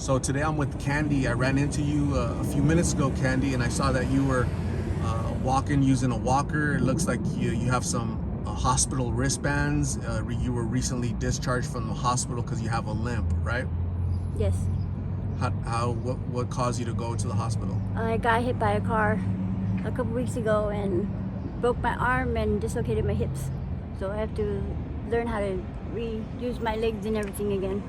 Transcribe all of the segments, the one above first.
So today I'm with Candy. I ran into you a few minutes ago, Candy, and I saw that you were walking using a walker. It looks like you have some hospital wristbands. You were recently discharged from the hospital because you have a limp, right? Yes. What caused you to go to the hospital? I got hit by a car a couple weeks ago and broke my arm and dislocated my hips. So I have to learn how to reuse my legs and everything again.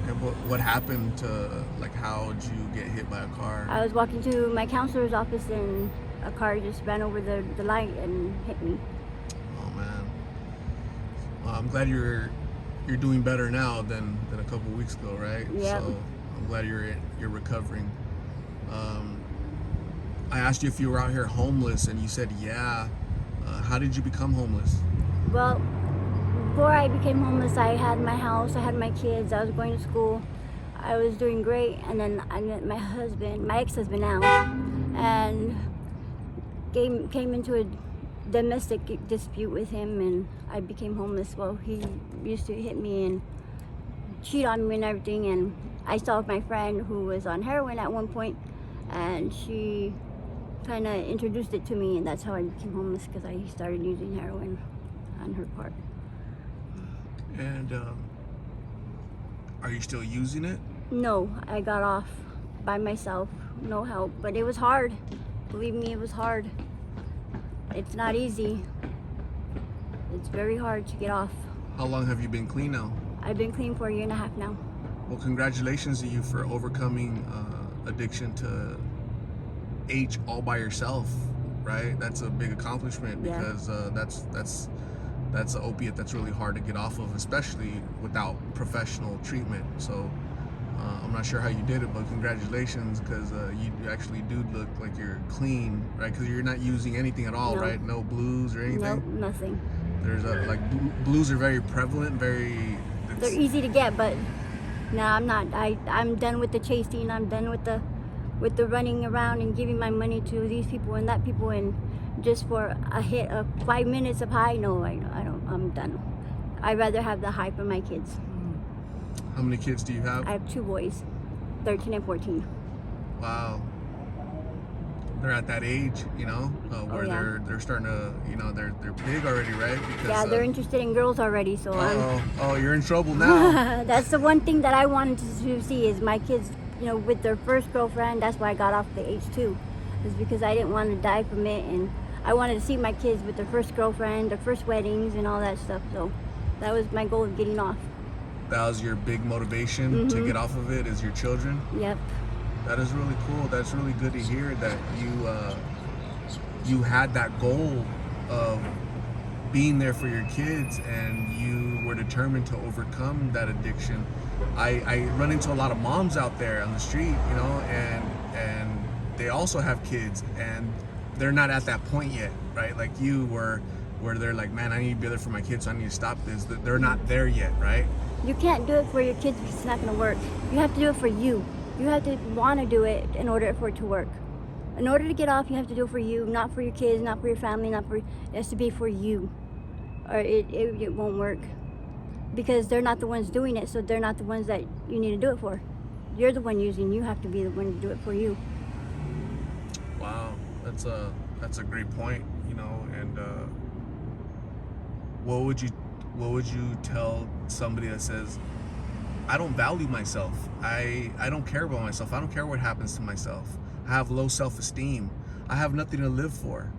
And what happened to, like, how did you get hit by a car? I was walking to my counselor's office and a car just ran over the light and hit me. Oh man. Well, I'm glad you're doing better now than a couple weeks ago, right? Yep. So I'm glad you're recovering. I asked you if you were out here homeless, and you said yeah. How did you become homeless? Well, before I became homeless, I had my house, I had my kids, I was going to school, I was doing great, and then I met my husband, my ex-husband now, and came into a domestic dispute with him, and I became homeless. Well, he used to hit me and cheat on me and everything, and I saw my friend who was on heroin at one point, and she kind of introduced it to me, and that's how I became homeless, because I started using heroin on her part. And are you still using it? No, I got off by myself, no help, but it was hard. Believe me, it was hard. It's not easy. It's very hard to get off. How long have you been clean now? I've been clean for a year and a half now. Well, congratulations to you for overcoming addiction to H all by yourself, right? That's a big accomplishment, Yeah. because that's an opiate that's really hard to get off of, especially without professional treatment. So I'm not sure how you did it, but congratulations, because you actually do look like you're clean, right? Because you're not using anything at all, No. right? No blues or anything? Nope, nothing. There's blues are very prevalent, They're easy to get, but no, I'm not. I'm done with the chasing. I'm done with the running around and giving my money to these people and that people, and just for a hit of 5 minutes of high. No, I don't. I'm done. I'd rather have the high for my kids. How many kids do you have? I have 2 boys, 13 and 14. Wow. They're at that age, where yeah. they're starting to, they're big already, right? Because, Yeah, they're interested in girls already, so you're in trouble now. that's the one thing that I wanted to see is my kids, with their first girlfriend. That's why I got off the H2, is because I didn't want to die from it, and I wanted to see my kids with their first girlfriend, their first weddings, and all that stuff. So that was my goal of getting off. That was your big motivation to get off of it, is your children? Yep. That is really cool. That's really good to hear that you had that goal of being there for your kids, and you were determined to overcome that addiction. I run into a lot of moms out there on the street, and they also have kids, and they're not at that point yet, right? Like you were, where they're like, man, I need to be there for my kids, so I need to stop this. They're not there yet, right? You can't do it for your kids because it's not going to work. You have to do it for you. You have to want to do it in order for it to work. In order to get off, you have to do it for you, not for your kids, not for your family, it has to be for you, or it won't work. Because they're not the ones doing it, so they're not the ones that you need to do it for. You're the one using. You have to be the one to do it for you. Wow, that's a great point, and what would you tell somebody that says, I don't value myself, I don't care about myself, I don't care what happens to myself, I have low self-esteem, I have nothing to live for?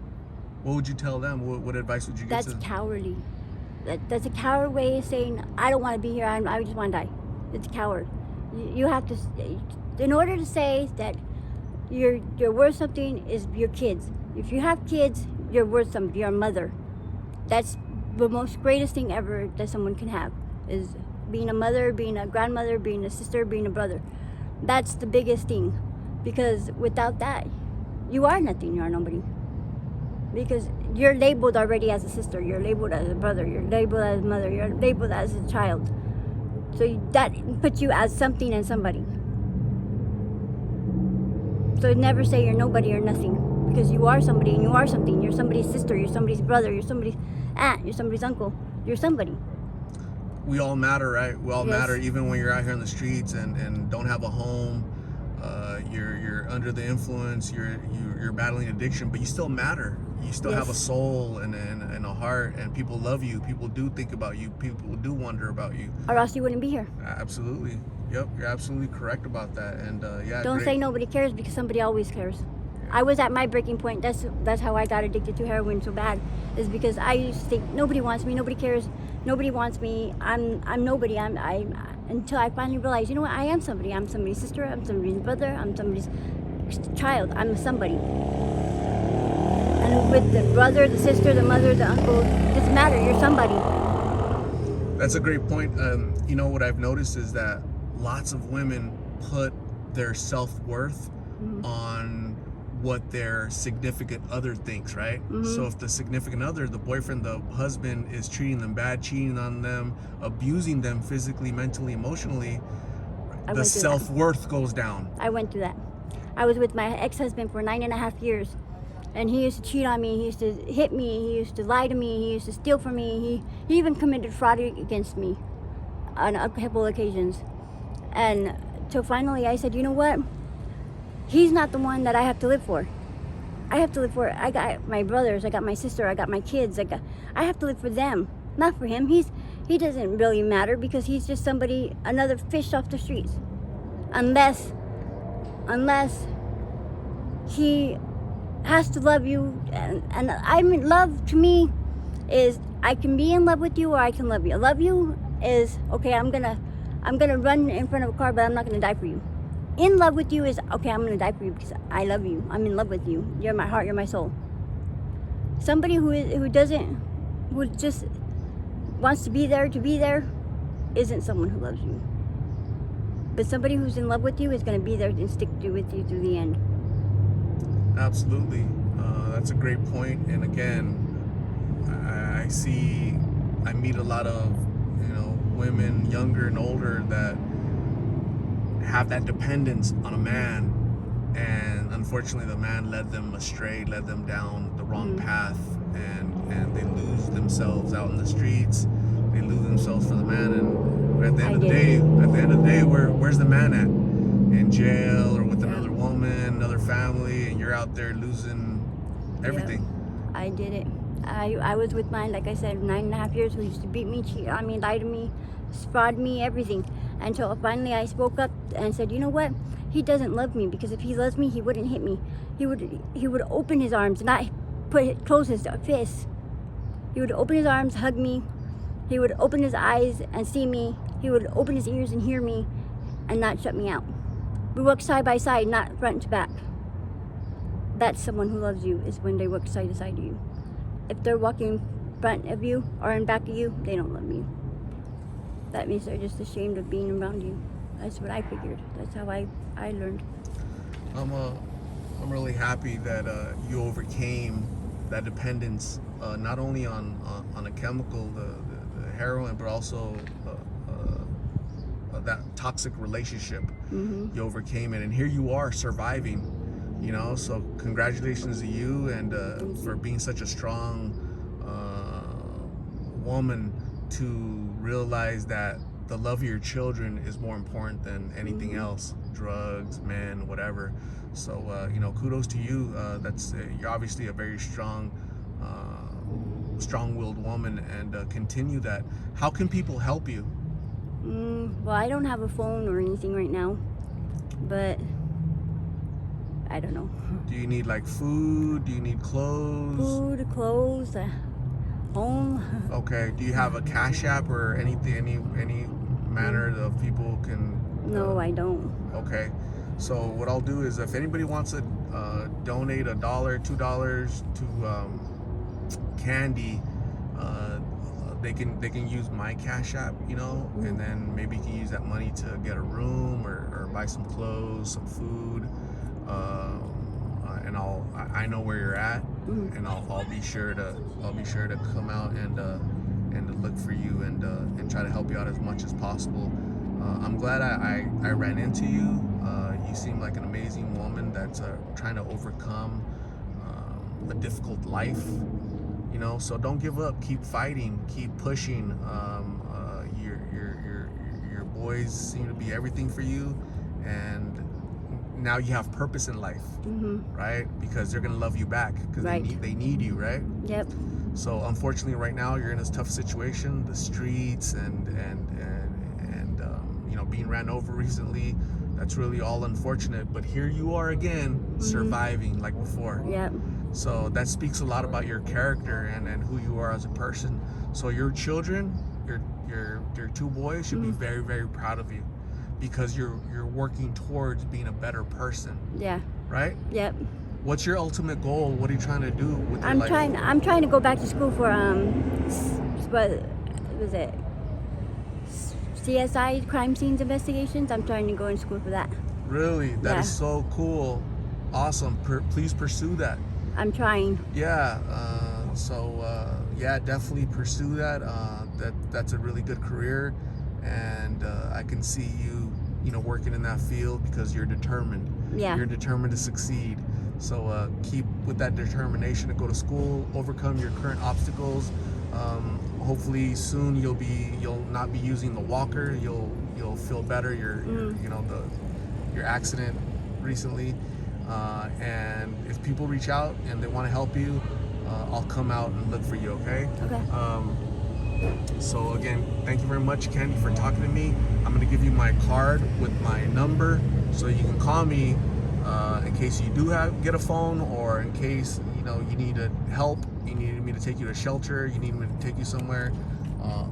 What would you tell them? What advice would you give to them? That's cowardly. That's a coward way of saying, I don't want to be here, I just want to die. It's a coward. You have to, in order to say that you're worth something, is your kids. If you have kids, you're worth something. You're a mother. That's the most greatest thing ever that someone can have, is being a mother, being a grandmother, being a sister, being a brother. That's the biggest thing, because without that, you are nothing. You are nobody. Because you're labeled already as a sister, you're labeled as a brother, you're labeled as a mother, you're labeled as a child. So that puts you as something and somebody. So never say you're nobody or nothing, because you are somebody and you are something. You're somebody's sister, you're somebody's brother, you're somebody's aunt, you're somebody's uncle, you're somebody. we all matter, right? We all Yes. matter, even when you're out here on the streets and don't have a home. You're under the influence. You're battling addiction, but you still matter. You still have a Yes. soul and a heart, and people love you. People do think about you. People do wonder about you. Or else you wouldn't be here. Absolutely. Yep, you're absolutely correct about that. And yeah, Don't great. say nobody cares, because somebody always cares. I was at my breaking point. That's how I got addicted to heroin so bad, is because I used to think nobody wants me, nobody cares, nobody wants me. I'm nobody. I until I finally realized, you know what? I am somebody. I'm somebody's sister. I'm somebody's brother. I'm somebody's child. I'm somebody. And with the brother, the sister, the mother, the uncle, it doesn't matter. You're somebody. That's a great point. You know, what I've noticed is that lots of women put their self-worth on what their significant other thinks, right? So if the significant other, the boyfriend, the husband, is treating them bad, cheating on them, abusing them physically, mentally, emotionally, the self-worth goes down. I went through that. I was with my ex-husband for 9.5 years, and he used to cheat on me. He used to hit me. He used to lie to me. He used to steal from me. He even committed fraud against me on a couple occasions. And so finally I said, you know what? He's not the one that I have to live for. I have to live for, I got my brothers, I got my sister, I got my kids, I have to live for them, not for him. He doesn't really matter, because he's just somebody, another fish off the streets. Unless he has to love you, and I mean, love to me is, I can be in love with you, or I can love you. Love you is, okay, I'm gonna run in front of a car, but I'm not gonna die for you. In love with you is, okay, I'm gonna die for you because I love you. I'm in love with you. You're my heart. You're my soul. Somebody who just wants to be there isn't someone who loves you. But somebody who's in love with you is gonna be there and stick with you through the end. Absolutely. That's a great point. And again, I meet a lot of, you know, women, younger and older, that have that dependence on a man, and unfortunately the man led them astray, led them down the wrong path, and they lose themselves out in the streets. They lose themselves for the man, and at the end of the day, where's the man at? In jail, or with another woman, another family, and you're out there losing everything. Yeah, I did it. I was with mine, like I said, 9.5 years, who used to beat me, cheat on me, lie to me, fraud me, everything. Until finally I spoke up and said, you know what? He doesn't love me, because if he loves me, he wouldn't hit me. He would open his arms, not close his fists. He would open his arms, hug me. He would open his eyes and see me. He would open his ears and hear me, and not shut me out. We walk side by side, not front to back. That's someone who loves you, is when they walk side to side to you. If they're walking in front of you or in back of you, they don't love you. That means they're just ashamed of being around you. That's what I figured. That's how I learned. I'm really happy that you overcame that dependence, not only on a chemical, the heroin, but also that toxic relationship. You overcame it, and here you are surviving. You know, so congratulations to you, and for being such a strong woman to realize that the love of your children is more important than anything else, drugs, men, whatever. So you know, kudos to you. You're obviously a very strong-willed woman, and continue that. How can people help you? Well, I don't have a phone or anything right now, but I don't know. Do you need like food? Do you need clothes? Food, clothes, home. Okay. Do you have a Cash App or anything, any manner of people can? No, I don't. Okay. So what I'll do is, if anybody wants to donate $1, $2 to Candy, they can use my Cash App, you know, and then maybe you can use that money to get a room or buy some clothes, some food. And I know where you're at, and I'll be sure to come out and to look for you and try to help you out as much as possible. I'm glad I ran into you. You seem like an amazing woman that's trying to overcome a difficult life. You know, so don't give up. Keep fighting. Keep pushing. boys seem to be everything for you, and now you have purpose in life, right? Because they're gonna love you back because Right. they need you, right? Yep. So unfortunately, right now you're in this tough situation, the streets and you know, being ran over recently. That's really all unfortunate. But here you are again, surviving like before. Yep. So that speaks a lot about your character and who you are as a person. So your children, your two boys should be very, very proud of you, because you're working towards being a better person, Yeah. right? Yep. What's your ultimate goal? What are you trying to do with your life? I'm trying to go back to school for what was it? CSI, crime scenes investigations. I'm trying to go in school for that. Really? That Yeah. is so cool. Awesome. Please pursue that. I'm trying. Yeah. Yeah, definitely pursue that. That's a really good career, and I can see you, you know, working in that field because you're determined. Yeah. You're determined to succeed. So keep with that determination to go to school, overcome your current obstacles. Hopefully soon you'll not be using the walker. You'll feel better. Your you know, your accident recently. And if people reach out and they want to help you, I'll come out and look for you, okay? Okay. So again, thank you very much, Candy, for talking to me. I'm going to give you my card with my number so you can call me in case you do get a phone, or in case, you know, you need help, you need me to take you to shelter, you need me to take you somewhere.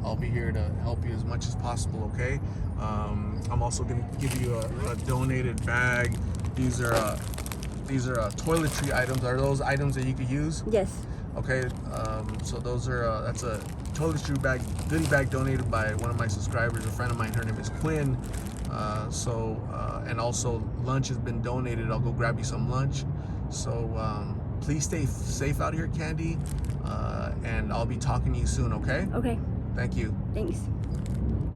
I'll be here to help you as much as possible, okay? I'm also going to give you a donated bag. These are toiletry items. Are those items that you could use? Yes. Okay, so those are that's a toiletry bag, goodie bag donated by one of my subscribers, a friend of mine. Her name is Quinn. And also lunch has been donated. I'll go grab you some lunch. So please stay safe out here, Candy, and I'll be talking to you soon. Okay? Okay. Thank you. Thanks.